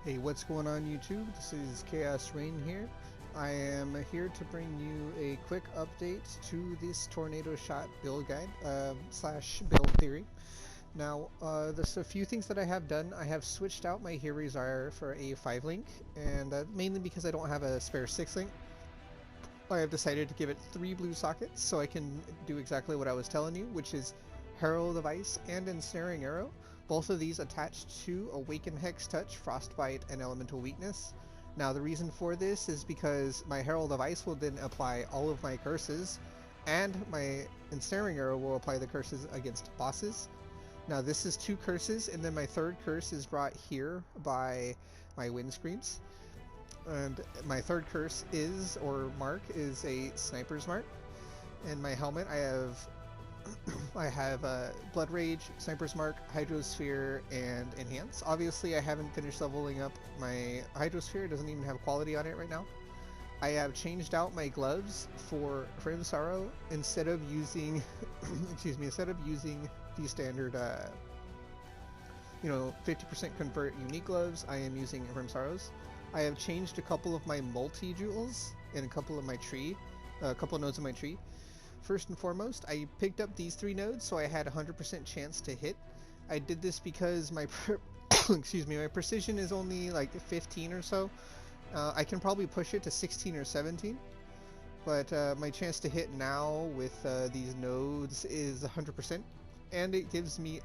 Hey, what's going on YouTube? This is Chaos-Reighn here. I am here to bring you a quick update to this tornado shot build guide slash build theory. Now, there's a few things that I have done. I have switched out my Chaos-Reighn for a 5 link, and mainly because I don't have a spare 6 link. I have decided to give it 3 blue sockets so I can do exactly what I was telling you, which is Herald of Ice and Ensnaring Arrow. Both of these attached to Awaken Hex Touch, Frostbite, and Elemental Weakness. Now the reason for this is because my Herald of Ice will then apply all of my curses, and my Ensnaring Arrow will apply the curses against bosses. Now this is 2 curses, and then my 3rd curse is brought here by my windscreens. And my 3rd curse is, or mark, is a sniper's mark. And my helmet, I have Blood Rage, Sniper's Mark, Hydrosphere, and Enhance. Obviously, I haven't finished leveling up my Hydrosphere. It doesn't even have quality on it right now. I have changed out my gloves for Frame Sorrow instead of using, instead of using the standard, 50% convert unique gloves. I am using Frame Sorrows. I have changed a couple of my multi-jewels and a couple of my tree, a couple of nodes in my tree. First and foremost, I picked up these 3 nodes, so I had a 100% chance to hit. I did this because my my precision is only like 15 or so. I can probably push it to 16 or 17, but my chance to hit now with these nodes is 100%, and it gives me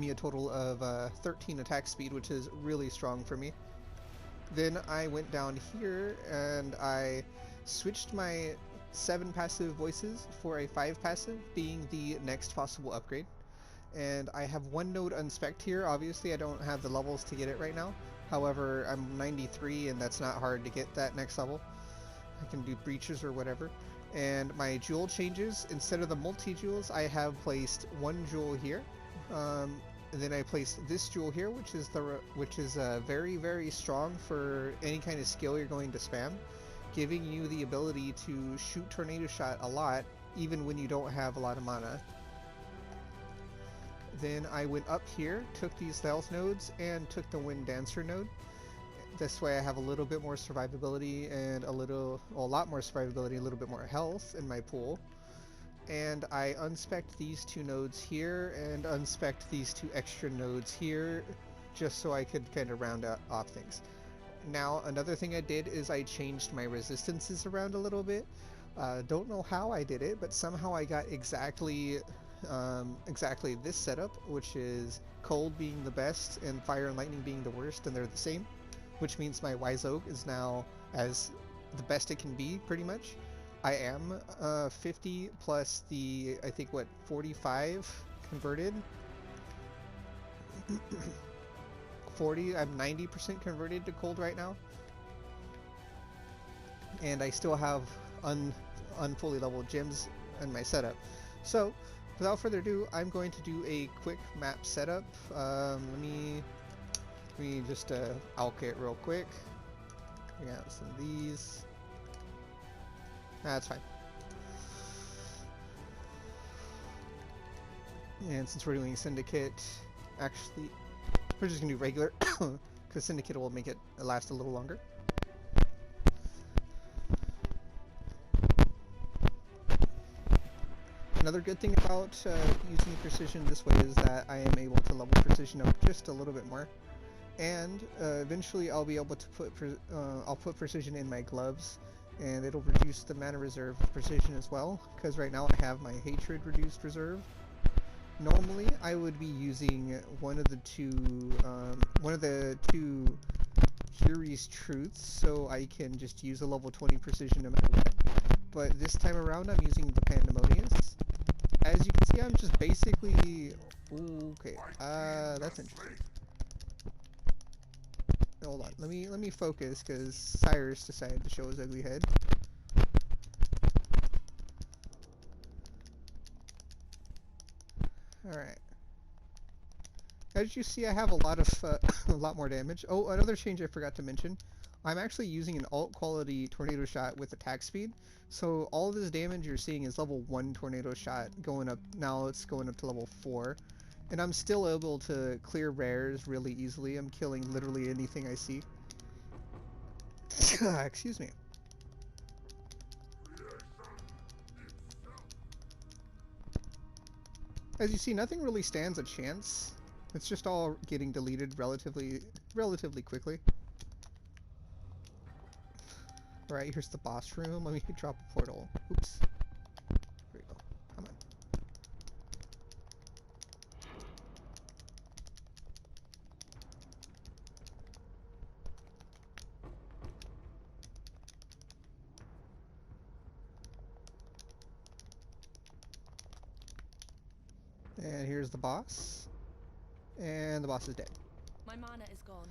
a total of 13 attack speed, which is really strong for me. Then I went down here and I switched my 7 passive voices for a 5 passive, being the next possible upgrade. And I have 1 node unspec'd here. Obviously I don't have the levels to get it right now. However, I'm 93 and that's not hard to get that next level. I can do breaches or whatever. And my jewel changes, instead of the multi-jewels, I have placed 1 jewel here. And then I placed this jewel here, which is very, very strong for any kind of skill you're going to spam, giving you the ability to shoot Tornado Shot a lot, even when you don't have a lot of mana. Then I went up here, took these stealth nodes, and took the Wind Dancer node. This way I have a little bit more survivability and a lot more survivability, a little bit more health in my pool. And I unspec'd these 2 nodes here and unspec'd these 2 extra nodes here, just so I could kind of round off things. Now another thing I did is I changed my resistances around a little bit. Don't know how I did it, but somehow I got exactly this setup, which is cold being the best and fire and lightning being the worst, and they're the same, which means my Wise Oak is now as the best it can be, pretty much. I am 50 plus the, I think, 45 converted. 40, I'm 90% converted to cold right now. And I still have unfully leveled gems in my setup. So, without further ado, I'm going to do a quick map setup. Let me just alk it real quick. I got some of these. That's fine. And since we're doing Syndicate, actually, we're just gonna do regular, because Syndicate will make it last a little longer. Another good thing about using precision this way is that I am able to level precision up just a little bit more. And eventually I'll be able to put precision in my gloves, and it'll reduce the mana reserve of precision as well, because right now I have my hatred reduced reserve. Normally I would be using one of the two Fury's Truths, so I can just use a level 20 precision no matter what. But this time around I'm using the Pandemonious. As you can see, I'm just basically... Ooh, okay, that's interesting. Hold on, let me focus, because Cyrus decided to show his ugly head. Alright. As you see, I have a lot of a lot more damage. Oh, another change I forgot to mention. I'm actually using an alt quality tornado shot with attack speed. So all this damage you're seeing is level 1 tornado shot going up. Now it's going up to level 4. And I'm still able to clear rares really easily. I'm killing literally anything I see. Excuse me. As you see, nothing really stands a chance. It's just all getting deleted relatively quickly. Alright, here's the boss room. Let me drop a portal. Oops. Here we go. Come on. And here's the boss. And the boss is dead. My mana is gone.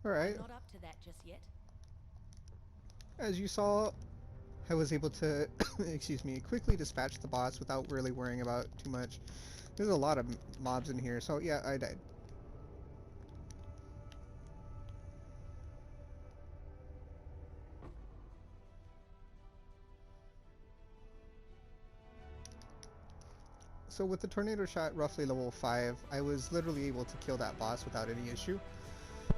Alright. Not up to that just yet. As you saw, I was able to, excuse me, quickly dispatch the boss without really worrying about too much. There's a lot of mobs in here, so yeah, I died. So with the tornado shot roughly level 5, I was literally able to kill that boss without any issue.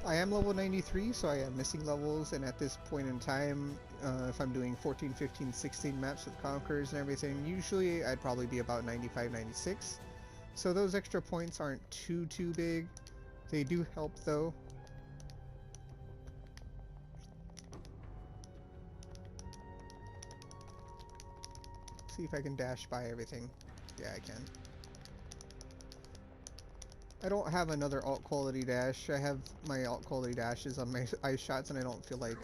I am level 93, so I am missing levels, and at this point in time, if I'm doing 14, 15, 16 maps with Conquerors and everything, usually I'd probably be about 95, 96. So those extra points aren't too big. They do help though. See if I can dash by everything. Yeah, I can. I don't have another alt quality dash. I have my alt quality dashes on my ice shots, and I don't feel like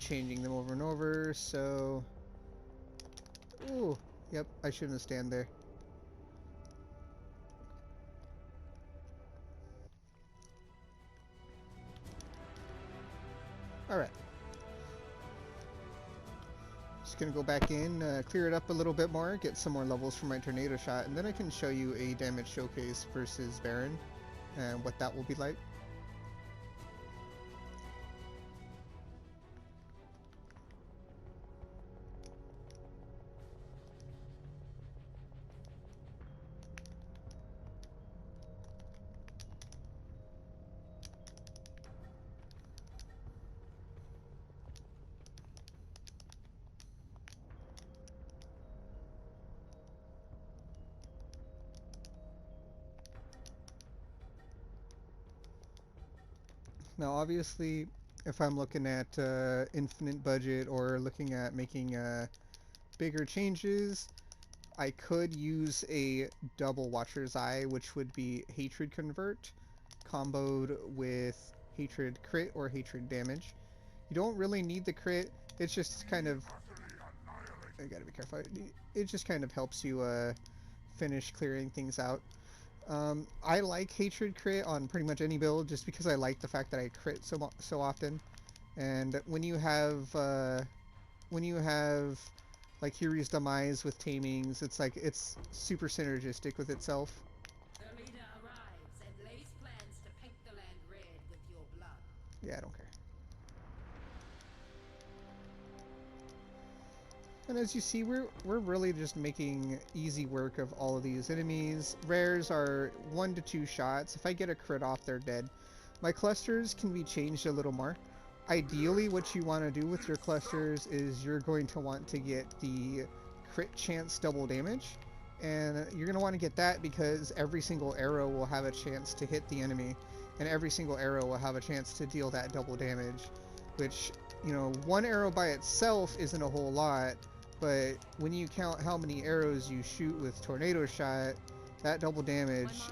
changing them over and over, so... Ooh, yep, I shouldn't have stand there. Alright. Just gonna go back in, clear it up a little bit more, get some more levels for my tornado shot, and then I can show you a damage showcase versus Baron, and what that will be like. Now obviously, if I'm looking at infinite budget or looking at making bigger changes, I could use a double Watcher's Eye, which would be Hatred Convert, comboed with Hatred Crit or Hatred Damage. You don't really need the crit, it's just kind of... I gotta be careful. It just kind of helps you finish clearing things out. I like Hatred Crit on pretty much any build just because I like the fact that I crit so often. And when you have like Hiri's Demise with Tamings, it's like it's super synergistic with itself. The leader arrives and lays plans to paint the land red with your blood. Yeah, I don't care. And as you see, we're really just making easy work of all of these enemies. Rares are 1 to 2 shots. If I get a crit off, they're dead. My clusters can be changed a little more. Ideally, what you want to do with your clusters is you're going to want to get the crit chance double damage. And you're going to want to get that because every single arrow will have a chance to hit the enemy. And every single arrow will have a chance to deal that double damage. Which, you know, one arrow by itself isn't a whole lot. But when you count how many arrows you shoot with Tornado Shot, that double damage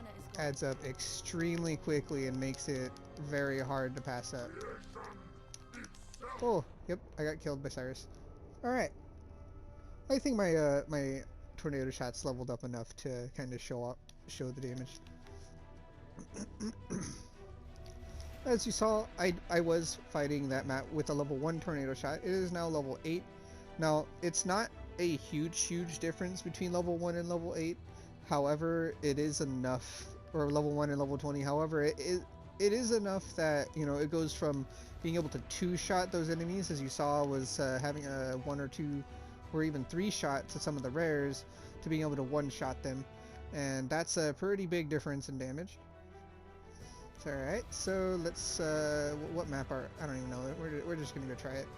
adds up extremely quickly and makes it very hard to pass up. Oh, yep, I got killed by Cyrus. Alright. I think my my Tornado Shot's leveled up enough to kind of show the damage. As you saw, I was fighting that map with a level 1 Tornado Shot. It is now level 8. Now, it's not a huge difference between level 1 and level 8. However, it is enough, or level 1 and level 20. However, it is enough that, you know, it goes from, being able to two-shot those enemies, as you saw, was having a 1 or 2 or even 3-shot to some of the rares, to being able to one-shot them, and that's a pretty big difference in damage. Alright, so let's, what map are, I don't even know, we're just gonna go try it.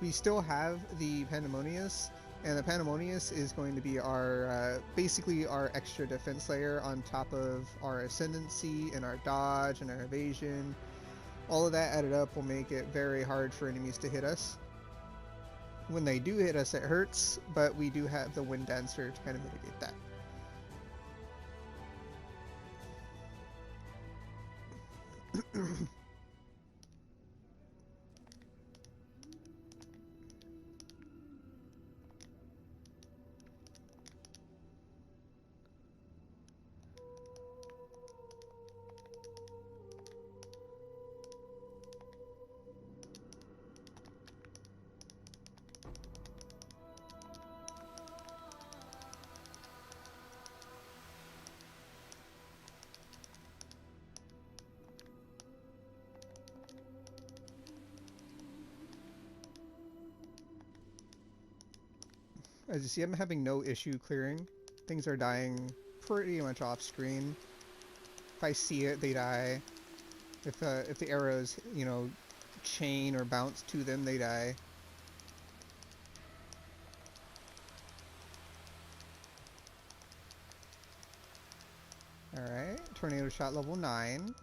We still have the Pandemonius, and the Pandemonius is going to be our, basically our extra defense layer on top of our Ascendancy and our dodge and our evasion. All of that added up will make it very hard for enemies to hit us. When they do hit us, it hurts, but we do have the Wind Dancer to kind of mitigate that. As you see, I'm having no issue clearing. Things are dying pretty much off screen. If I see it, they die. If the arrows, you know, chain or bounce to them, they die. Alright, tornado shot level 9.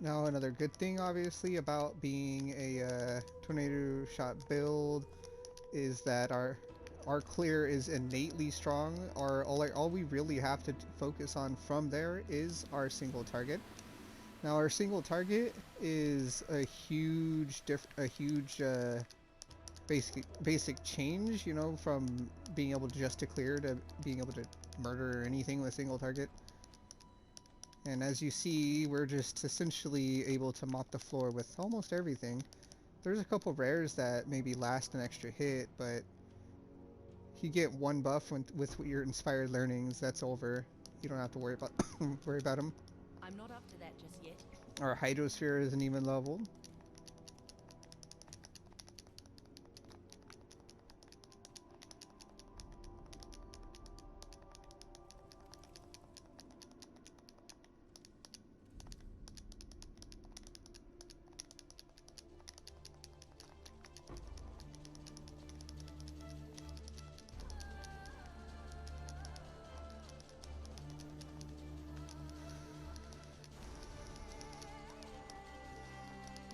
Now, another good thing, obviously, about being a tornado shot build is that our clear is innately strong. All we really have to focus on from there is our single target. Now, our single target is a huge basic change, you know, from being able to just to clear to being able to murder anything with a single target. And as you see, we're just essentially able to mop the floor with almost everything. There's a couple rares that maybe last an extra hit, but if you get one buff with your inspired learnings, that's over. You don't have to worry about them. I'm not up to that just yet. Our Hydrosphere isn't even leveled.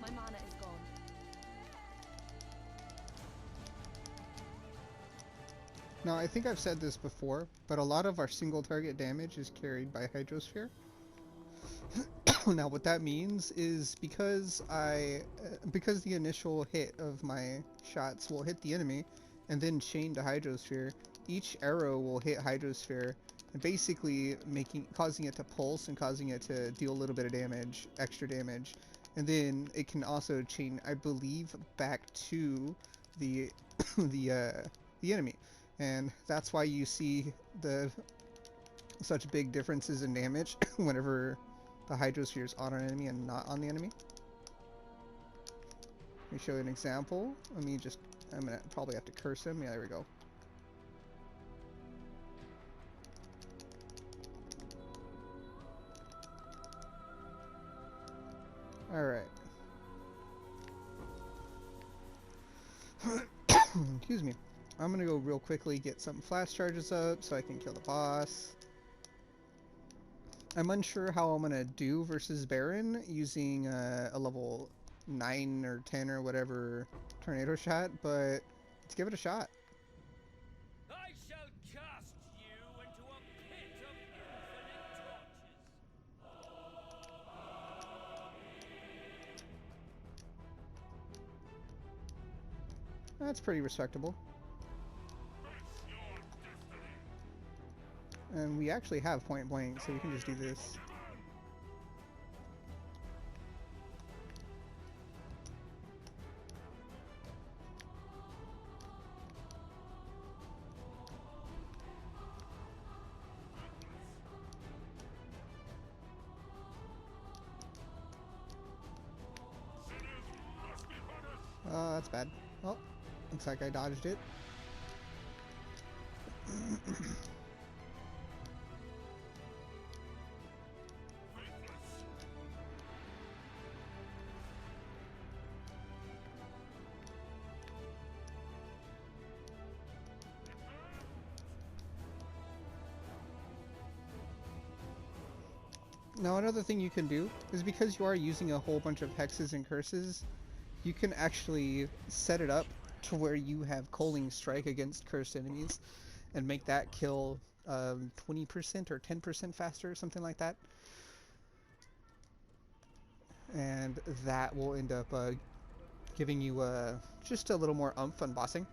My mana is gone. Now, I think I've said this before, but a lot of our single target damage is carried by Hydrosphere. Now, what that means is because the initial hit of my shots will hit the enemy and then chain to Hydrosphere, each arrow will hit Hydrosphere and basically causing it to pulse and causing it to deal a little bit of damage, extra damage. And then it can also chain, I believe, back to the the enemy, and that's why you see such big differences in damage whenever the Hydrosphere is on an enemy and not on the enemy. Let me show you an example. I'm gonna probably have to curse him. Yeah, there we go. Alright. Excuse me. I'm gonna go real quickly get some flash charges up so I can kill the boss. I'm unsure how I'm gonna do versus Baron using a level 9 or 10 or whatever tornado shot, but let's give it a shot. I shall cast you into a pit of infinite torches. That's pretty respectable. And we actually have point blank, so we can just do this. That's bad. Oh, looks like I dodged it. Now another thing you can do is, because you are using a whole bunch of hexes and curses, you can actually set it up to where you have Culling Strike against cursed enemies and make that kill 20% or 10% faster, something like that. And that will end up giving you just a little more oomph on bossing.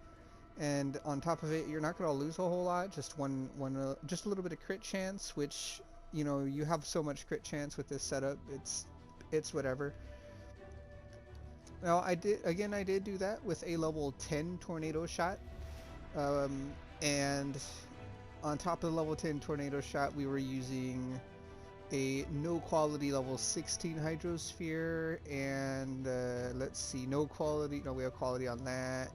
And on top of it, you're not going to lose a whole lot, just just a little bit of crit chance, which, you know, you have so much crit chance with this setup, it's whatever. Now I did do that with a level 10 tornado shot, and on top of the level 10 tornado shot, we were using a no quality level 16 hydrosphere, and let's see, we have quality on that,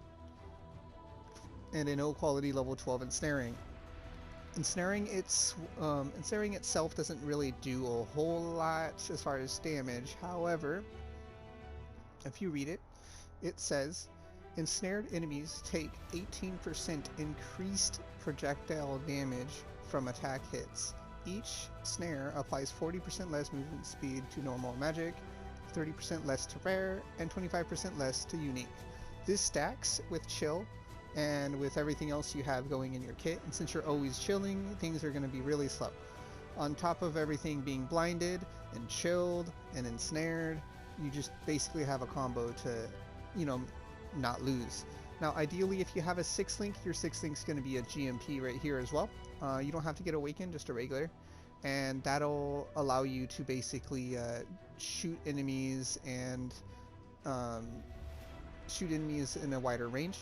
and a no quality level 12 ensnaring. Ensnaring itself doesn't really do a whole lot as far as damage. However, if you read it, it says ensnared enemies take 18% increased projectile damage from attack hits. Each snare applies 40% less movement speed to normal magic, 30% less to rare, and 25% less to unique. This stacks with chill and with everything else you have going in your kit, and since you're always chilling, things are going to be really slow. On top of everything being blinded and chilled and ensnared, you just basically have a combo to, you know, not lose. Now ideally, if you have a 6-link, your 6-link's going to be a GMP right here as well. You don't have to get Awakened, just a regular, and that'll allow you to basically shoot enemies and shoot enemies in a wider range.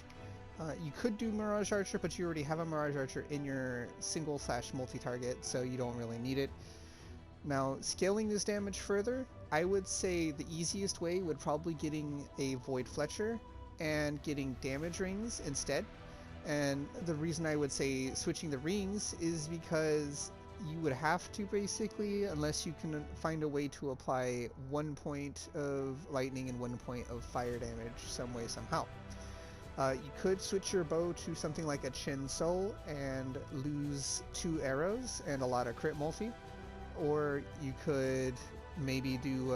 You could do Mirage Archer, but you already have a Mirage Archer in your single/multi-target, so you don't really need it. Now, scaling this damage further, I would say the easiest way would probably getting a Void Fletcher and getting damage rings instead. And the reason I would say switching the rings is because you would have to basically, unless you can find a way to apply 1 point of lightning and 1 point of fire damage some way, somehow. You could switch your bow to something like a Chin Soul and lose 2 arrows and a lot of crit multi. Or you could maybe do,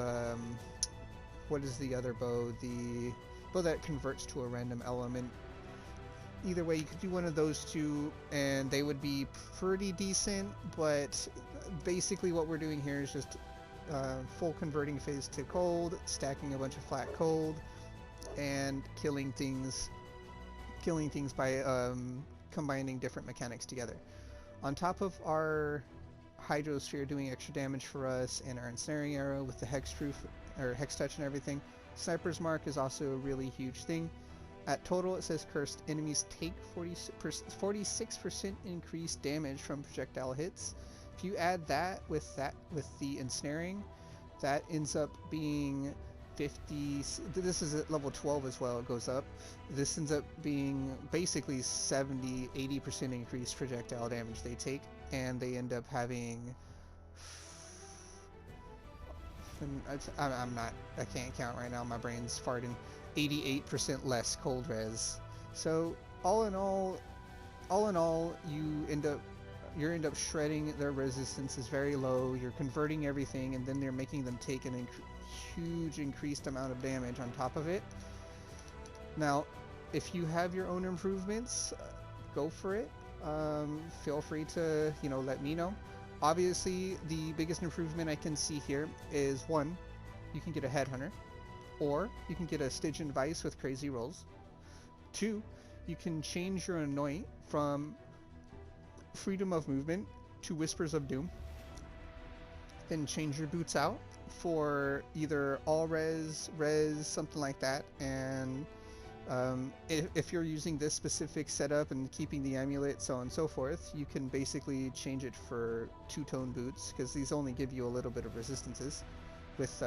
what is the other bow? The bow that converts to a random element. Either way, you could do one of those two, and they would be pretty decent, but basically what we're doing here is just full converting phase to cold, stacking a bunch of flat cold, and killing things by combining different mechanics together. On top of our Hydrosphere doing extra damage for us and our ensnaring arrow with the hex touch and everything, Sniper's Mark is also a really huge thing. At total, it says cursed enemies take 46% increased damage from projectile hits. If you add that with the ensnaring, that ends up being 50. This is at level 12 as well. It goes up. This ends up being basically 70-80% increased projectile damage they take, and they end up having. I can't count right now. My brain's farting. 88% less cold res. So all in all, you end up shredding. Their resistance is very low. You're converting everything, and then they're making them take an huge increased amount of damage on top of it. Now, if you have your own improvements, go for it. Feel free to, let me know. Obviously, the biggest improvement I can see here is 1, you can get a Headhunter, or you can get a Stygian Vice with crazy rolls. 2, you can change your Anoint from Freedom of Movement to Whispers of Doom. Then change your boots out for either all res, something like that, and if you're using this specific setup and keeping the amulet, so on and so forth, you can basically change it for 2-tone boots, because these only give you a little bit of resistances with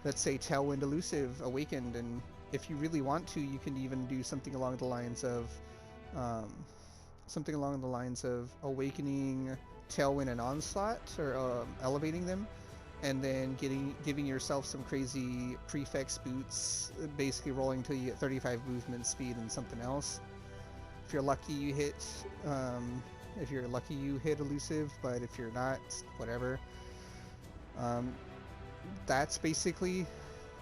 let's say Tailwind Elusive, Awakened, and if you really want to, you can even do something along the lines of awakening Tailwind and Onslaught, or elevating them, and then giving yourself some crazy prefix boots, basically rolling till you get 35 movement speed and something else. If you're lucky, you hit elusive, but if you're not, whatever. That's basically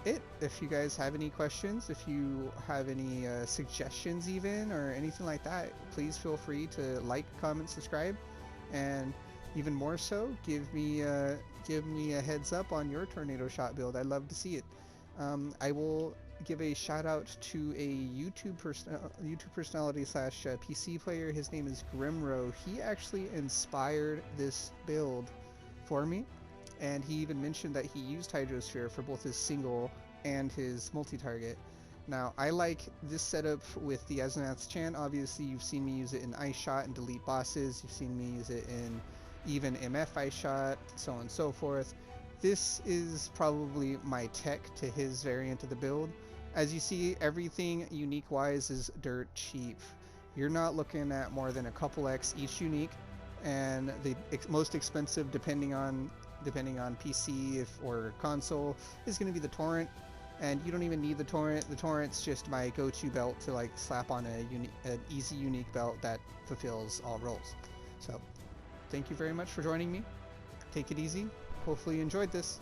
it. If you guys have any questions, if you have any suggestions even, or anything like that, please feel free to like, comment, subscribe, and even more so, give me a heads up on your tornado shot build. I'd love to see it. I will give a shout out to a YouTube personality slash PC player. His name is Grimro. He actually inspired this build for me, and he even mentioned that he used Hydrosphere for both his single and his multi-target. Now, I like this setup with the Aznath's Chant. Obviously, you've seen me use it in Ice Shot and delete bosses. You've seen me use it in even MF Ice Shot, so on and so forth. This is probably my tech to his variant of the build. As you see, everything unique-wise is dirt cheap. You're not looking at more than a couple X each unique, and the most expensive, depending on PC or console, is going to be the Torrent. And you don't even need the Torrent. The Torrent's just my go-to belt to like slap on an easy unique belt that fulfills all roles. So, thank you very much for joining me. Take it easy. Hopefully you enjoyed this.